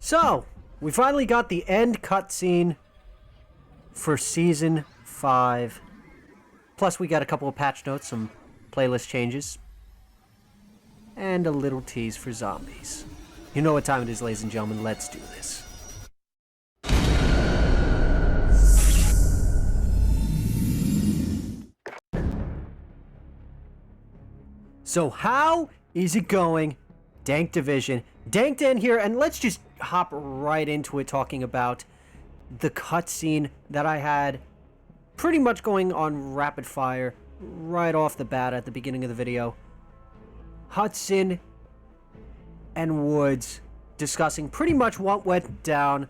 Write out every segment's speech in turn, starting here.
So, we finally got the end cutscene for Season 5. Plus, we got a couple of patch notes, some playlist changes, and a little tease for zombies. You know what time it is, ladies and gentlemen. Let's do this. So how is it going? Dank Division. Danked in here, and let's just hop right into it talking about the cutscene that I had pretty much going on rapid fire right off the bat at the beginning of the video. Hudson and Woods discussing pretty much what went down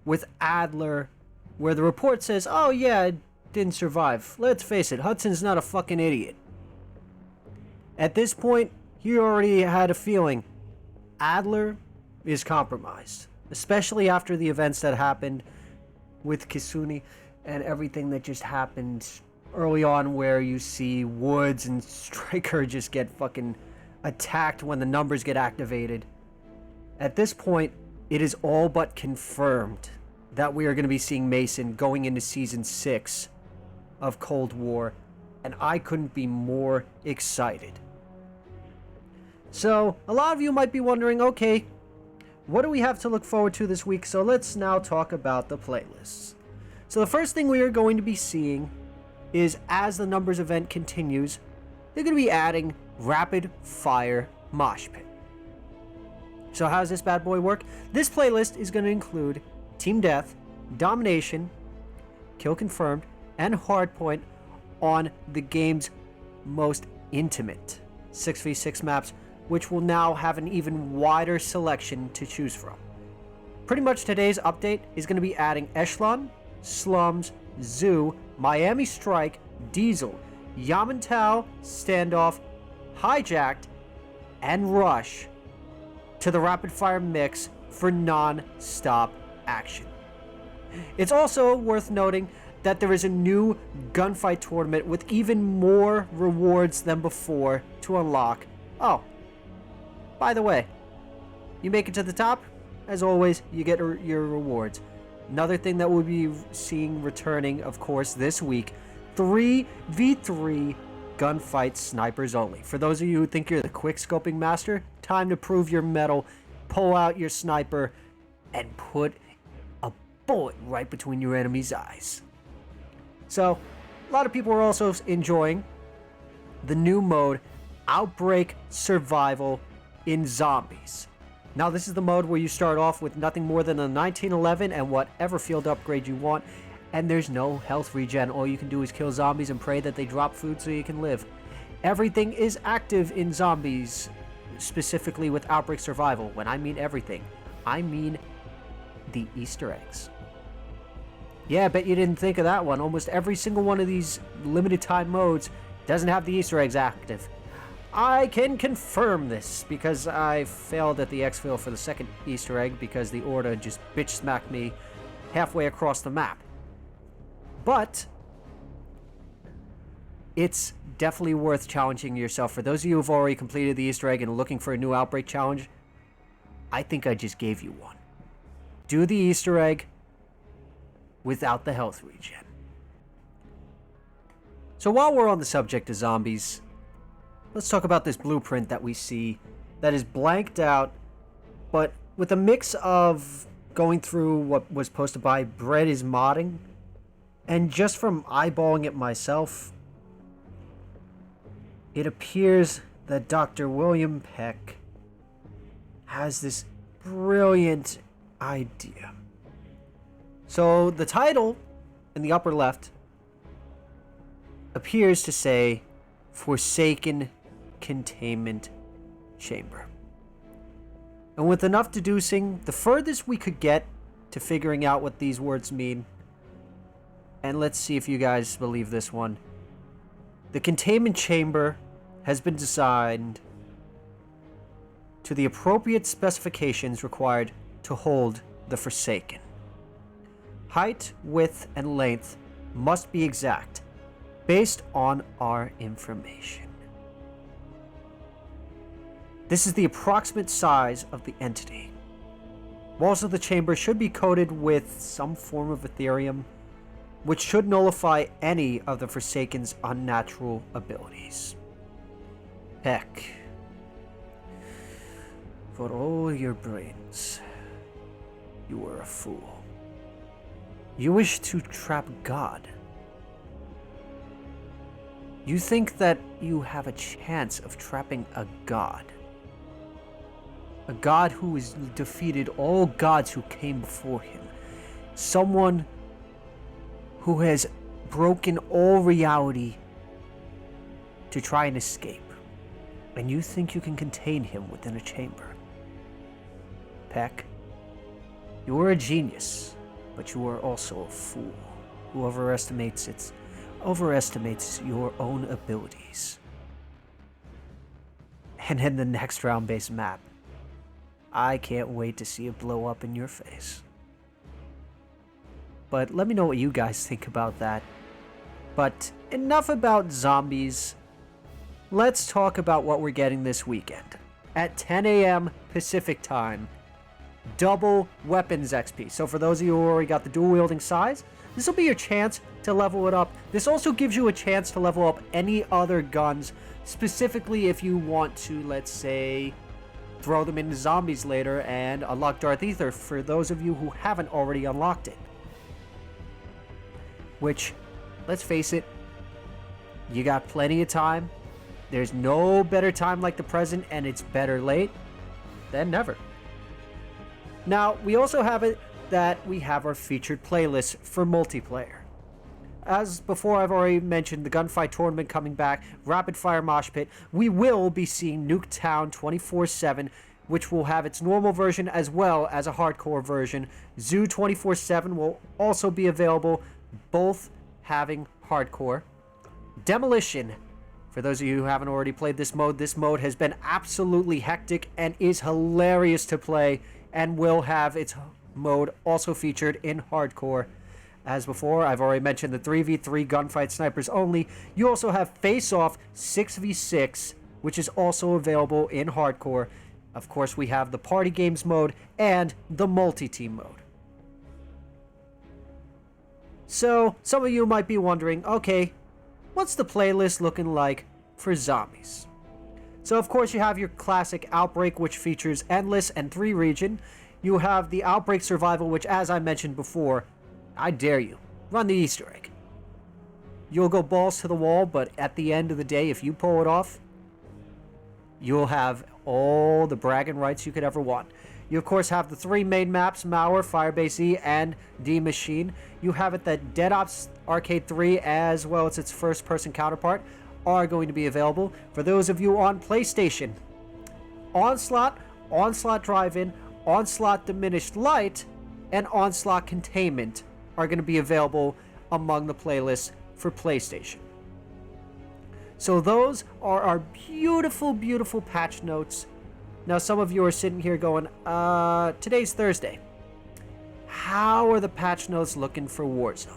with Adler, where the report says, oh yeah, it didn't survive. Let's face it, Hudson's not a fucking idiot. At this point, he already had a feeling Adler is compromised, especially after the events that happened with Kisune and everything that just happened early on, where you see Woods and Stryker just get fucking attacked when the numbers get activated. At this point, it is all but confirmed that we are going to be seeing Mason going into Season 6 of Cold War, and I couldn't be more excited. So, a lot of you might be wondering, okay, what do we have to look forward to this week? So let's now talk about the playlists. So the first thing we are going to be seeing is, as the numbers event continues, they're going to be adding Rapid Fire Mosh Pit. So how does this bad boy work? This playlist is going to include Team Death, Domination, Kill Confirmed, and Hardpoint on the game's most intimate 6v6 maps, which will now have an even wider selection to choose from. Pretty much today's update is going to be adding Echelon, Slums, Zoo, Miami Strike, Diesel, Yamantau, Standoff, Hijacked, and Rush to the rapid fire mix for non-stop action. It's also worth noting that there is a new gunfight tournament with even more rewards than before to unlock. Oh, by the way, you make it to the top, as always, you get your rewards. Another thing that we'll be seeing returning, of course, this week, 3v3 gunfight snipers only. For those of you who think you're the quick scoping master, time to prove your mettle, pull out your sniper, and put a bullet right between your enemy's eyes. So, a lot of people are also enjoying the new mode, Outbreak Survival in Zombies. Now, this is the mode where you start off with nothing more than a 1911 and whatever field upgrade you want, and there's no health regen. All you can do is kill zombies and pray that they drop food so you can live. Everything is active in Zombies, specifically with Outbreak Survival. When I mean everything, I mean the Easter eggs. Yeah, I bet you didn't think of that one. Almost every single one of these limited time modes doesn't have the Easter eggs active. I can confirm this because I failed at the exfil for the second Easter egg because the Order just bitch smacked me halfway across the map. But it's definitely worth challenging yourself. For those of you who have already completed the Easter egg and are looking for a new Outbreak challenge, I think I just gave you one. Do the Easter egg without the health regen. So while we're on the subject of zombies, let's talk about this blueprint that we see that is blanked out, but with a mix of going through what was posted by Bread is Modding, and just from eyeballing it myself, it appears that Dr. William Peck has this brilliant idea. So the title in the upper left appears to say Forsaken Containment Chamber. And with enough deducing, the furthest we could get to figuring out what these words mean, and let's see if you guys believe this one. The containment chamber has been designed to the appropriate specifications required to hold the Forsaken. Height, width, and length must be exact, based on our information. This is the approximate size of the entity. Walls of the chamber should be coated with some form of Ethereum, which should nullify any of the Forsaken's unnatural abilities. Heck. For all your brains, you were a fool. You wish to trap God. You think that you have a chance of trapping a god. A god who has defeated all gods who came before him. Someone who has broken all reality to try and escape. And you think you can contain him within a chamber. Peck, you are a genius, but you are also a fool who overestimates your own abilities. And in the next round-based map, I can't wait to see it blow up in your face. But let me know what you guys think about that. But enough about zombies. Let's talk about what we're getting this weekend. At 10 a.m. Pacific time, double weapons XP. So for those of you who already got the dual wielding size, this will be your chance to level it up. This also gives you a chance to level up any other guns, specifically if you want to, let's say, throw them into zombies later and unlock Darth Ether for those of you who haven't already unlocked it. Which, let's face it, you got plenty of time. There's no better time like the present, and it's better late than never. Now, we also have it that we have our featured playlist for multiplayer. As before, I've already mentioned the gunfight tournament coming back, rapid fire mosh pit. We will be seeing Nuketown 24/7, which will have its normal version as well as a hardcore version. Zoo 24/7 will also be available, both having hardcore. Demolition, for those of you who haven't already played this mode has been absolutely hectic and is hilarious to play, and will have its mode also featured in hardcore. As before, I've already mentioned the 3v3 gunfight snipers only. You also have Face Off 6v6, which is also available in hardcore. Of course, we have the party games mode and the multi-team mode. So, some of you might be wondering, okay, what's the playlist looking like for zombies? So, of course, you have your classic Outbreak, which features Endless and 3 region. You have the Outbreak Survival, which, as I mentioned before, I dare you, run the Easter egg. You'll go balls to the wall, but at the end of the day, if you pull it off, you'll have all the bragging rights you could ever want. You, of course, have the 3 main maps, Mauer, Firebase E, and D Machine. You have it that Dead Ops Arcade 3, as well as its first-person counterpart, are going to be available. For those of you on PlayStation, Onslaught, Onslaught Drive-In, Onslaught Diminished Light, and Onslaught Containment are going to be available among the playlists for PlayStation. So those are our beautiful, beautiful patch notes. Now, some of you are sitting here going, today's Thursday. How are the patch notes looking for Warzone?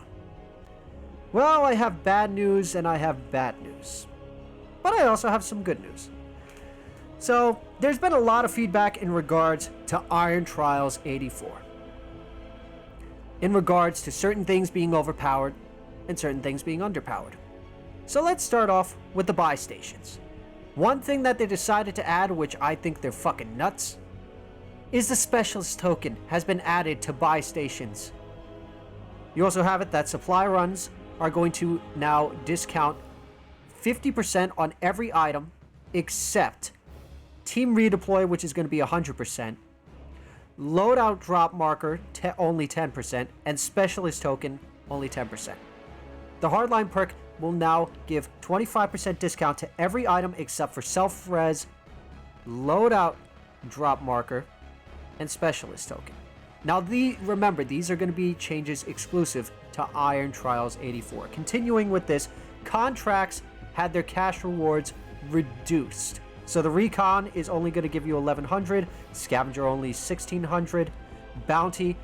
Well, I have bad news and I have bad news. But I also have some good news. So, there's been a lot of feedback in regards to Iron Trials 84. In regards to certain things being overpowered and certain things being underpowered. So let's start off with the buy stations. One thing that they decided to add, which I think they're fucking nuts, is the specialist token has been added to buy stations. You also have it that supply runs are going to now discount 50% on every item except Team Redeploy, which is going to be 100%, Loadout Drop Marker only 10%, and Specialist Token only 10%. The Hardline perk will now give 25% discount to every item except for Self-Res, Loadout Drop Marker, and Specialist Token. Now, remember, these are going to be changes exclusive to Iron Trials 84. Continuing with this, contracts had their cash rewards reduced. So the Recon is only going to give you 1,100, Scavenger only 1,600, Bounty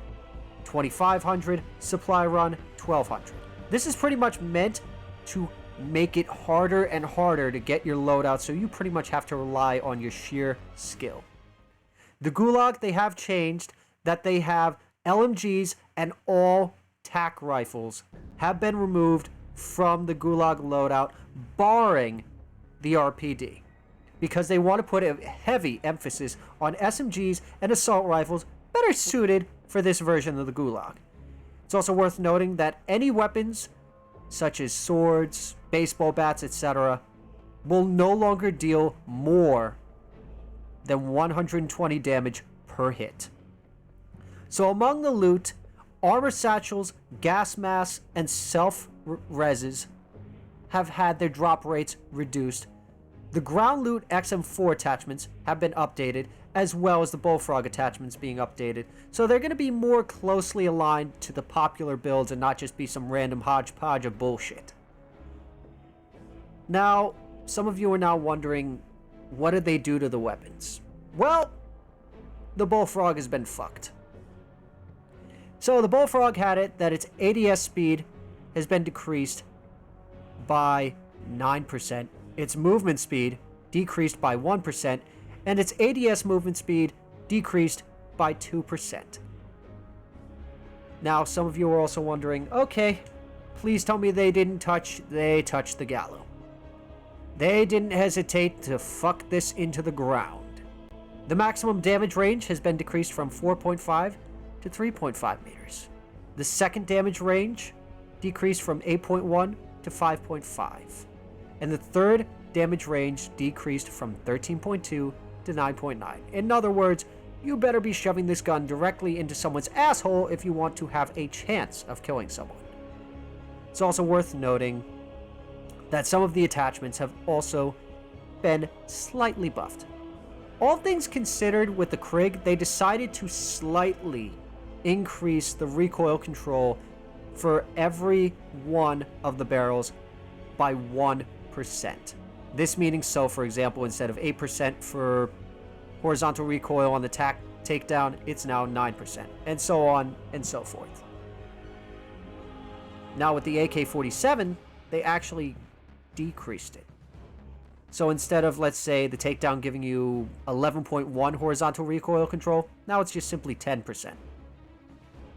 2,500, Supply Run 1,200. This is pretty much meant to make it harder and harder to get your loadout, so you pretty much have to rely on your sheer skill. The Gulag, they have changed that they have LMGs and all TAC rifles have been removed from the Gulag loadout, barring the RPD, because they want to put a heavy emphasis on SMGs and assault rifles better suited for this version of the Gulag. It's also worth noting that any weapons, such as swords, baseball bats, etc., will no longer deal more than 120 damage per hit. So among the loot, armor satchels, gas masks, and self-reses have had their drop rates reduced. The ground loot XM4 attachments have been updated, as well as the Bullfrog attachments being updated. So they're going to be more closely aligned to the popular builds and not just be some random hodgepodge of bullshit. Now, some of you are now wondering, what did they do to the weapons? Well, the Bullfrog has been fucked. So the Bullfrog had it that its ADS speed has been decreased by 9%, its movement speed decreased by 1%, and its ADS movement speed decreased by 2%. Now, some of you are also wondering, okay, please tell me they touched the Gallo. They didn't hesitate to fuck this into the ground. The maximum damage range has been decreased from 4.5 to 3.5 meters. The second damage range decreased from 8.1 to 5.5. And the third damage range decreased from 13.2 to 9.9. In other words, you better be shoving this gun directly into someone's asshole if you want to have a chance of killing someone. It's also worth noting that some of the attachments have also been slightly buffed. All things considered, with the Krig, they decided to slightly increase the recoil control for every one of the barrels by 1%. This meaning, so for example, instead of 8% for horizontal recoil on the takedown, it's now 9%, and so on and so forth. Now with the AK-47, they actually decreased it. So instead of, let's say, the takedown giving you 11.1 horizontal recoil control, now it's just simply 10%.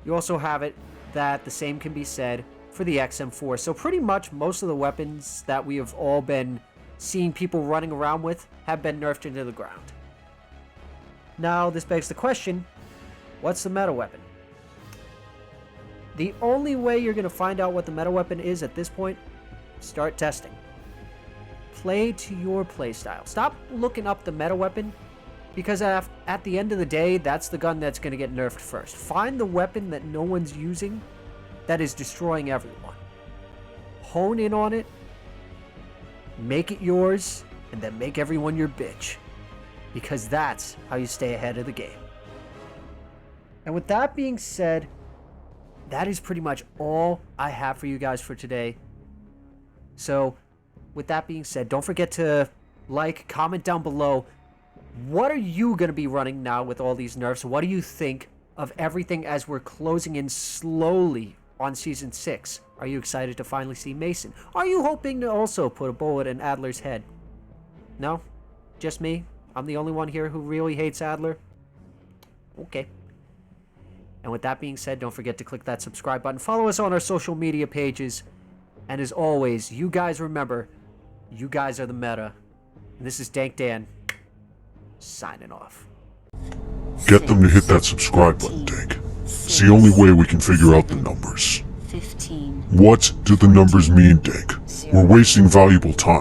You also have it that the same can be said for the XM4. So pretty much most of the weapons that we have all been seeing people running around with have been nerfed into the ground. Now, this begs the question, what's the meta weapon? The only way you're going to find out what the meta weapon is at this point, start testing. Play to your playstyle. Stop looking up the meta weapon, because at the end of the day, that's the gun that's going to get nerfed first. Find the weapon that no one's using that is destroying everyone. Hone in on it, make it yours, and then make everyone your bitch. Because that's how you stay ahead of the game. And with that being said, that is pretty much all I have for you guys for today. So, with that being said, don't forget to like, comment down below. What are you going to be running now with all these nerfs? What do you think of everything as we're closing in slowly on Season 6? Are you excited to finally see Mason? Are you hoping to also put a bullet in Adler's head? No? Just me? I'm the only one here who really hates Adler? Okay. And with that being said, don't forget to click that subscribe button. Follow us on our social media pages. And as always, you guys remember, you guys are the meta. And this is Dank Dan, signing off. Get them to hit that subscribe button, Dank. It's the only way we can figure out the numbers. 15. What do the numbers mean, Dank? We're wasting valuable time.